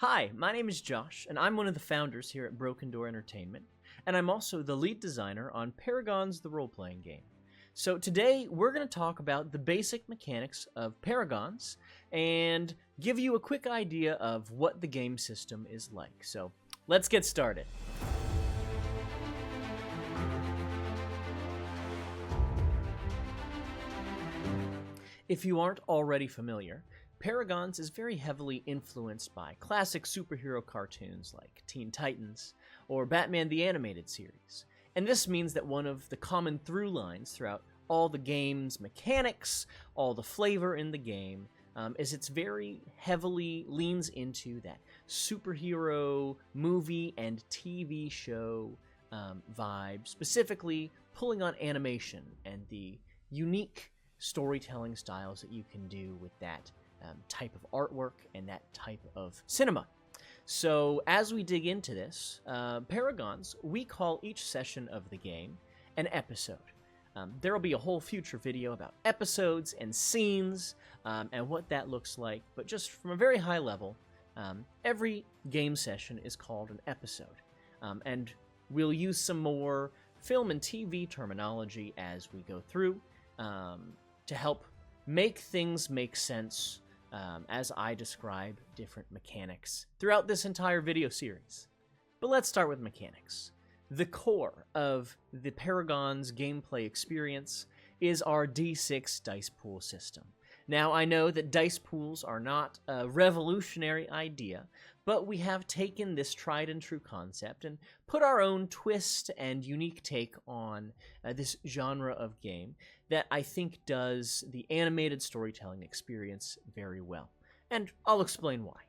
Hi, my name is Josh, and I'm one of the founders here at Broken Door Entertainment, and I'm also the lead designer on Paragons, the role-playing game. So today, we're going to talk about the basic mechanics of Paragons, and give you a quick idea of what the game system is like. So, let's get started. If you aren't already familiar, Paragons is very heavily influenced by classic superhero cartoons like Teen Titans or Batman the Animated Series. And this means that one of the common through lines throughout all the game's mechanics, all the flavor in the game, is it's very heavily leans into that superhero movie and TV show vibe, specifically pulling on animation and the unique storytelling styles that you can do with that type of artwork and that type of cinema. So as we dig into this, Paragons, we call each session of the game an episode. There will be a whole future video about episodes and scenes and what that looks like, but just from a very high level, every game session is called an episode. And we'll use some more film and TV terminology as we go through to help make things make sense as I describe different mechanics throughout this entire video series. But let's start with mechanics. The core of the Paragons gameplay experience is our D6 dice pool system. Now, I know that dice pools are not a revolutionary idea, but we have taken this tried and true concept and put our own twist and unique take on this genre of game that I think does the animated storytelling experience very well. And I'll explain why.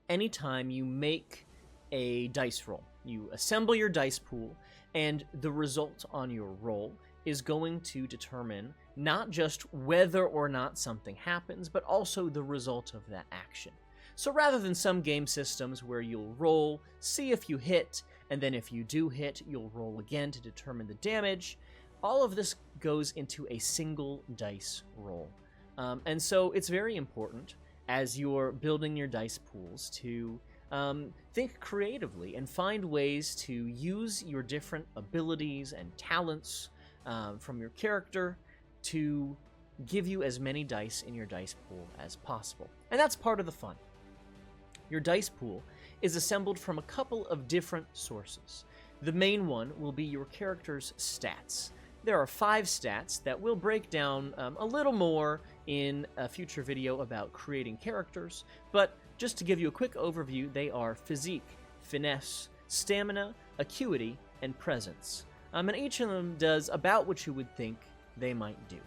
Anytime you make a dice roll, you assemble your dice pool, and the result on your roll is going to determine not just whether or not something happens, but also the result of that action. So rather than some game systems where you'll roll, see if you hit, and then if you do hit, you'll roll again to determine the damage, all of this goes into a single dice roll. And so it's very important as you're building your dice pools to think creatively and find ways to use your different abilities and talents from your character to give you as many dice in your dice pool as possible. And that's part of the fun. Your dice pool is assembled from a couple of different sources. The main one will be your character's stats. There are 5 stats that we'll break down a little more in a future video about creating characters, but just to give you a quick overview, they are physique, finesse, stamina, acuity, and presence. And each of them does about what you would think they might do.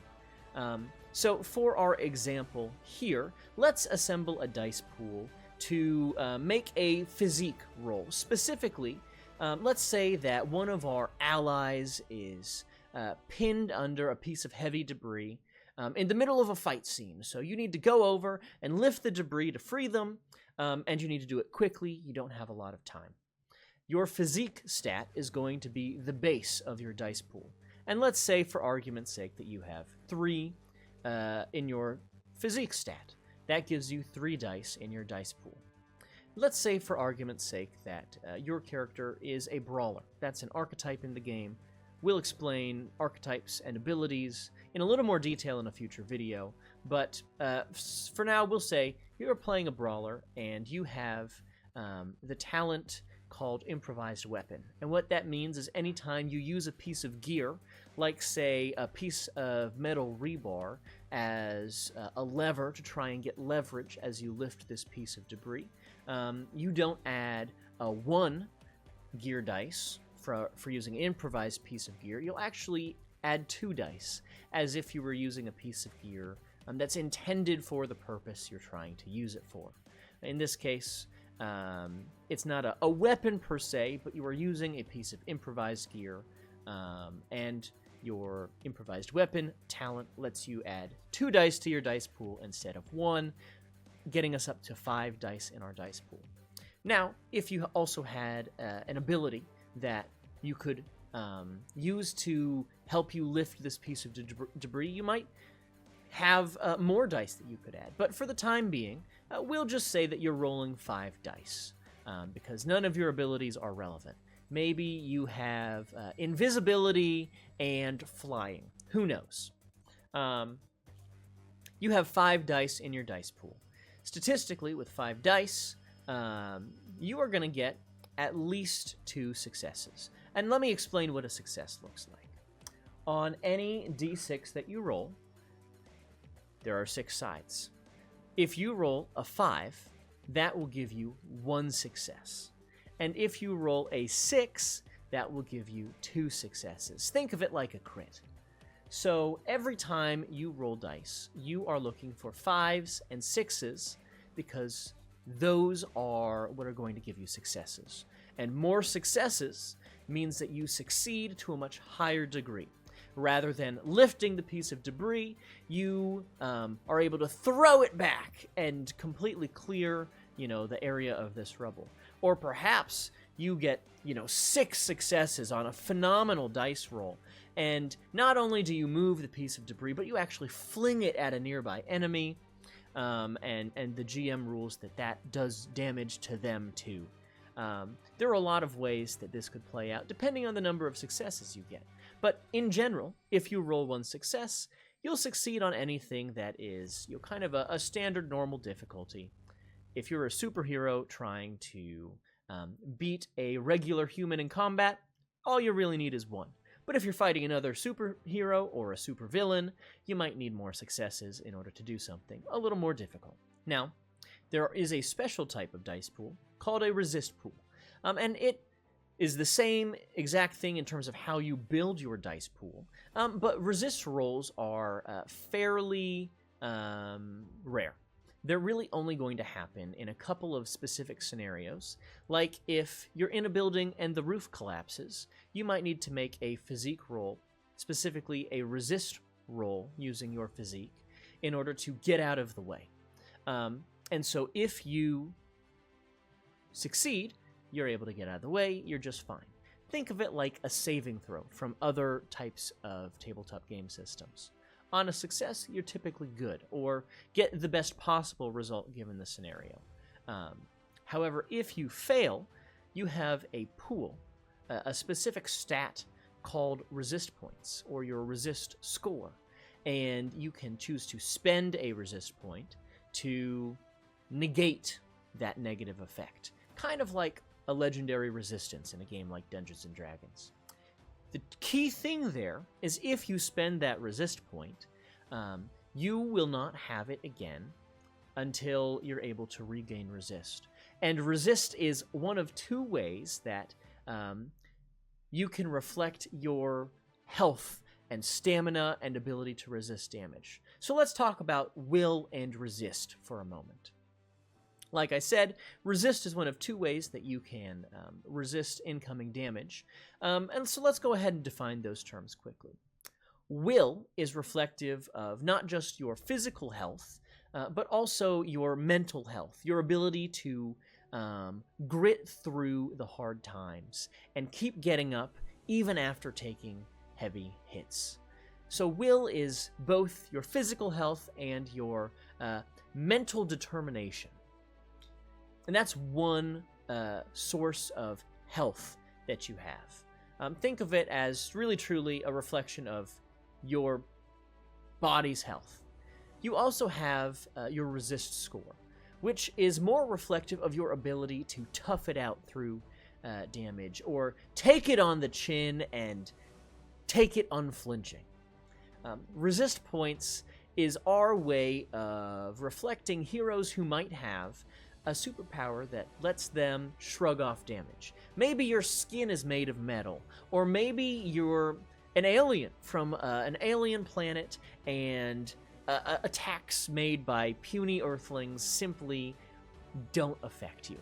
So for our example here, let's assemble a dice pool to make a physique roll. Specifically, let's say that one of our allies is pinned under a piece of heavy debris in the middle of a fight scene. So you need to go over and lift the debris to free them, and you need to do it quickly. You don't have a lot of time. Your physique stat is going to be the base of your dice pool. And let's say, for argument's sake, that you have 3 in your physique stat. That gives you 3 dice in your dice pool. Let's say, for argument's sake, that your character is a brawler. That's an archetype in the game. We'll explain archetypes and abilities in a little more detail in a future video, but for now we'll say you're playing a brawler and you have the talent called improvised weapon. And what that means is anytime you use a piece of gear, like say a piece of metal rebar as a lever to try and get leverage as you lift this piece of debris, you don't add a 1 gear dice for using an improvised piece of gear. You'll actually add 2 dice, as if you were using a piece of gear that's intended for the purpose you're trying to use it for. In this case, it's not a weapon per se, but you are using a piece of improvised gear, and your improvised weapon talent lets you add 2 dice to your dice pool instead of 1, getting us up to 5 dice in our dice pool. Now, if you also had an ability that you could use to help you lift this piece of debris, you might have more dice that you could add. But for the time being, we'll just say that you're rolling 5 dice. because none of your abilities are relevant. Maybe you have invisibility and flying. Who knows? You have 5 dice in your dice pool. Statistically, with 5 dice, you are going to get at least 2 successes. And let me explain what a success looks like. On any d6 that you roll, there are 6 sides. If you roll a 5, that will give you 1 success. And if you roll a 6, that will give you 2 successes. Think of it like a crit. So every time you roll dice, you are looking for 5s and 6s because those are what are going to give you successes. And more successes means that you succeed to a much higher degree. Rather than lifting the piece of debris, you are able to throw it back and completely clear, the area of this rubble. Or perhaps you get, 6 successes on a phenomenal dice roll. And not only do you move the piece of debris, but you actually fling it at a nearby enemy. And the GM rules that does damage to them too. There are a lot of ways that this could play out, depending on the number of successes you get. But in general, if you roll 1 success, you'll succeed on anything that is kind of a standard normal difficulty. If you're a superhero trying to beat a regular human in combat, all you really need is 1. But if you're fighting another superhero or a supervillain, you might need more successes in order to do something a little more difficult. Now, there is a special type of dice pool called a resist pool. And it is the same exact thing in terms of how you build your dice pool. But resist rolls are fairly rare. They're really only going to happen in a couple of specific scenarios. Like if you're in a building and the roof collapses, you might need to make a physique roll, specifically a resist roll using your physique, in order to get out of the way. And so if you succeed, you're able to get out of the way, you're just fine. Think of it like a saving throw from other types of tabletop game systems. On a success, you're typically good, or get the best possible result given the scenario. However, if you fail, you have a pool, a specific stat called resist points, or your resist score, and you can choose to spend a resist point to negate that negative effect. Kind of like a legendary resistance in a game like Dungeons & Dragons. The key thing there is if you spend that resist point, you will not have it again until you're able to regain resist. And resist is one of 2 ways that you can reflect your health and stamina and ability to resist damage. So let's talk about will and resist for a moment. Like I said, resist is one of 2 ways that you can resist incoming damage. And so let's go ahead and define those terms quickly. Will is reflective of not just your physical health, but also your mental health, your ability to grit through the hard times and keep getting up even after taking heavy hits. So will is both your physical health and your mental determination. And that's one source of health that you have. Think of it as really truly a reflection of your body's health. You also have your resist score, which is more reflective of your ability to tough it out through damage, or take it on the chin and take it unflinching. Resist points is our way of reflecting heroes who might have a superpower that lets them shrug off damage. Maybe your skin is made of metal, or maybe you're an alien from an alien planet, and attacks made by puny earthlings simply don't affect you.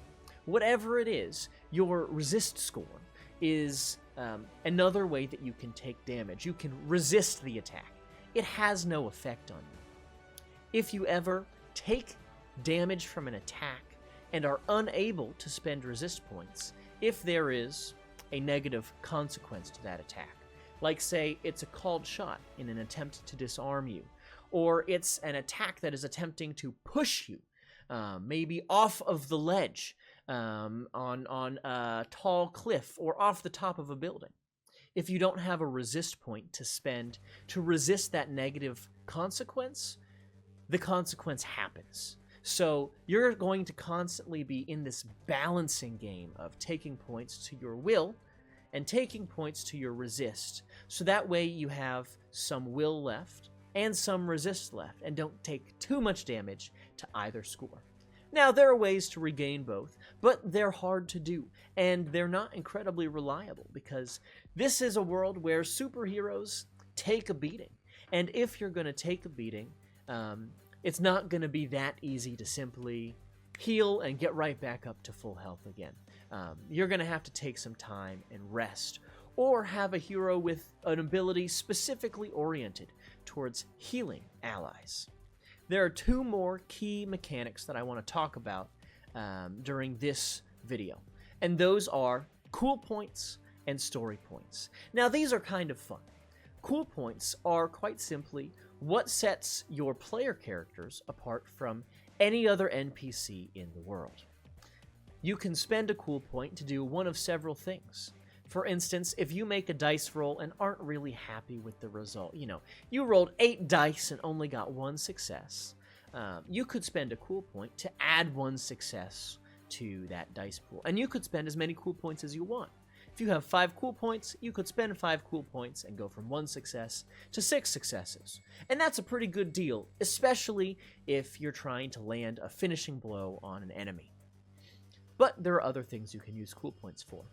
Whatever it is, your resist score is another way that you can take damage. You can resist the attack. It has no effect on you. If you ever take damage from an attack and are unable to spend resist points, if there is a negative consequence to that attack, like say it's a called shot in an attempt to disarm you, or it's an attack that is attempting to push you, maybe off of the ledge, on a tall cliff or off the top of a building. If you don't have a resist point to spend to resist that negative consequence, the consequence happens. So you're going to constantly be in this balancing game of taking points to your will and taking points to your resist. So that way you have some will left and some resist left and don't take too much damage to either score. Now, there are ways to regain both, but they're hard to do, and they're not incredibly reliable because this is a world where superheroes take a beating. And if you're going to take a beating, it's not going to be that easy to simply heal and get right back up to full health again. You're going to have to take some time and rest, or have a hero with an ability specifically oriented towards healing allies. There are two more key mechanics that I want to talk about during this video, and those are cool points and story points. Now, these are kind of fun. Cool points are quite simply what sets your player characters apart from any other NPC in the world. You can spend a cool point to do one of several things. For instance, if you make a dice roll and aren't really happy with the result, you rolled 8 dice and only got 1 success, you could spend a cool point to add 1 success to that dice pool. And you could spend as many cool points as you want. If you have 5 cool points, you could spend 5 cool points and go from 1 success to 6 successes. And that's a pretty good deal, especially if you're trying to land a finishing blow on an enemy. But there are other things you can use cool points for.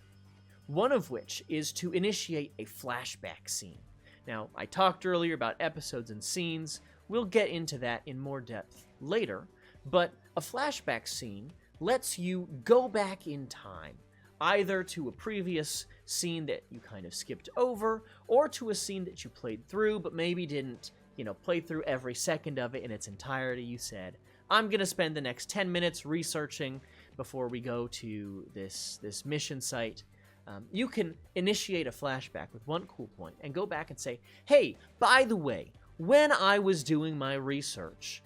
One of which is to initiate a flashback scene. Now, I talked earlier about episodes and scenes. We'll get into that in more depth later, but a flashback scene lets you go back in time, either to a previous scene that you kind of skipped over, or to a scene that you played through, but maybe didn't, play through every second of it in its entirety. You said, I'm going to spend the next 10 minutes researching before we go to this mission site. You can initiate a flashback with 1 cool point and go back and say, hey, by the way, when I was doing my research,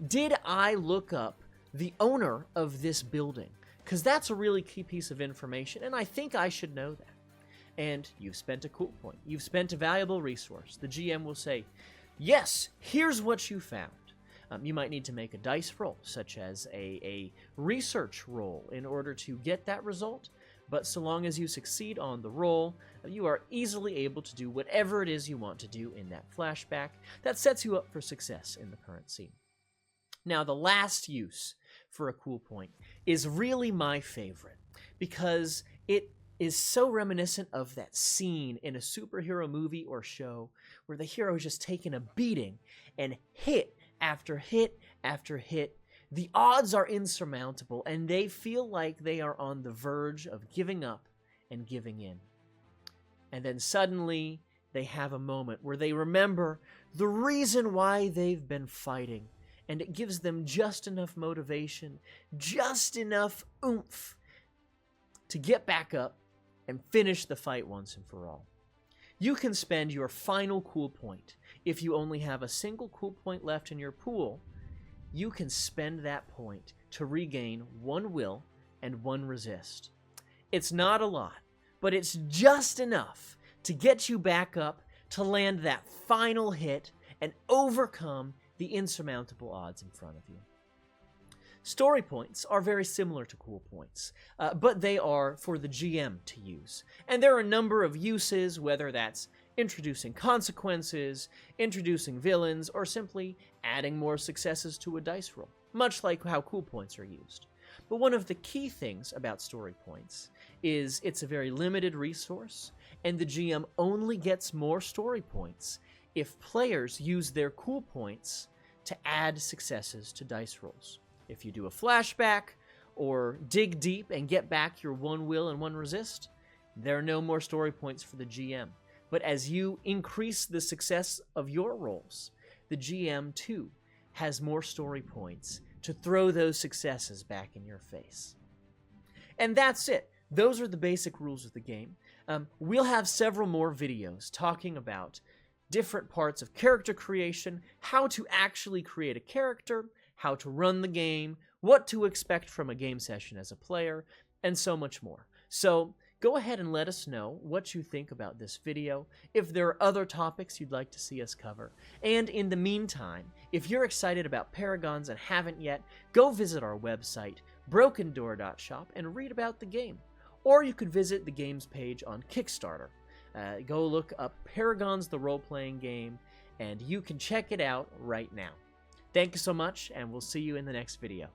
did I look up the owner of this building? Because that's a really key piece of information, and I think I should know that. And you've spent a cool point. You've spent a valuable resource. The GM will say, yes, here's what you found. You might need to make a dice roll, such as a research roll, in order to get that result. But so long as you succeed on the roll, you are easily able to do whatever it is you want to do in that flashback that sets you up for success in the current scene. Now, the last use for a cool point is really my favorite, because it is so reminiscent of that scene in a superhero movie or show where the hero is just taking a beating and hit after hit after hit. The odds are insurmountable, and they feel like they are on the verge of giving up and giving in. And then suddenly, they have a moment where they remember the reason why they've been fighting, and it gives them just enough motivation, just enough oomph to get back up and finish the fight once and for all. You can spend your final cool point. If you only have a single cool point left in your pool, you can spend that point to regain 1 will and 1 resist. It's not a lot, but it's just enough to get you back up to land that final hit and overcome the insurmountable odds in front of you. Story points are very similar to cool points, but they are for the GM to use. And there are a number of uses, whether that's introducing consequences, introducing villains, or simply adding more successes to a dice roll, much like how cool points are used. But one of the key things about story points is it's a very limited resource, and the GM only gets more story points if players use their cool points to add successes to dice rolls. If you do a flashback or dig deep and get back your 1 will and 1 resist, there are no more story points for the GM. But as you increase the success of your rolls, the GM too has more story points to throw those successes back in your face. And that's it. Those are the basic rules of the game. We'll have several more videos talking about different parts of character creation, how to actually create a character, how to run the game, what to expect from a game session as a player, and so much more. So go ahead and let us know what you think about this video, if there are other topics you'd like to see us cover. And in the meantime, if you're excited about Paragons and haven't yet, go visit our website, brokendoor.shop, and read about the game. Or you could visit the games page on Kickstarter. Go look up Paragons the Role-Playing Game, and you can check it out right now. Thank you so much, and we'll see you in the next video.